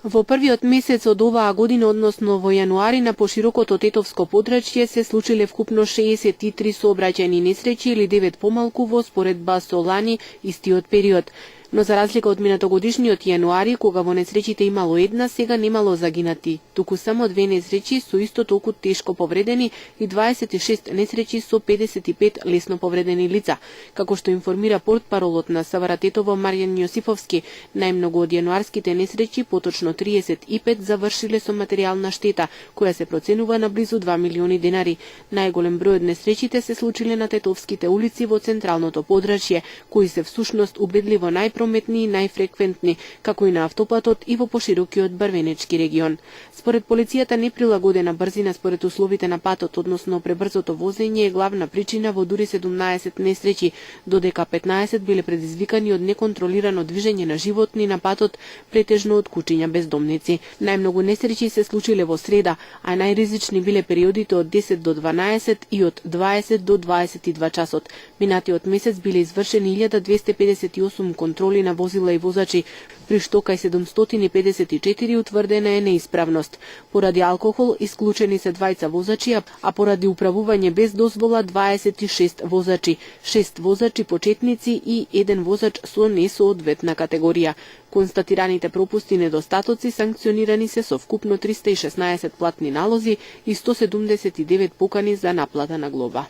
Во првиот месец од оваа година, односно во јануари, на поширокото Тетовско подрачје се случиле вкупно 63 сообраќајни несреќи или 9 помалку во споредба со лани истиот период. Но за разлика од минатогодишниот јануари, кога во несреќите имало една, сега немало загинати, туку само 2 несреќи со исто толку тешко повредени и 26 несреќи со 55 лесно повредени лица. Како што информира портпаролот на СВР Тетово Марјан Јосифовски, најмногу од јануарските несреќи, поточно 35, завршиле со материјална штета, која се проценува на близу 2 милиони денари. Најголем број од несреќите се случиле на тетовските улици во централното подрачје, кои се всушност убедливо најпрометни и најфреквентни, како и на автопатот и во поширокиот Брвенечки регион. Според полицијата, неприлагодена брзина според условите на патот, односно пребрзото возење, е главна причина во дури 17 несреќи, додека 15 биле предизвикани од неконтролирано движење на животни на патот, претежно од кучиња бездомници. Најмногу несреќи се случиле во среда, а најризични биле периодите од 10 до 12 и од 20 до 22 часот. Минатиот месец биле извршени 1258 контроли на возила и возачи, при што кај 754 утврдена е неисправност. Поради алкохол исклучени се 2 возачи, а поради управување без дозвола 26 возачи, 6 возачи почетници и 1 возач со несоодветна категорија. Констатираните пропусти и недостатоци санкционирани се со вкупно 316 платни налози и 179 покани за наплата на глоба.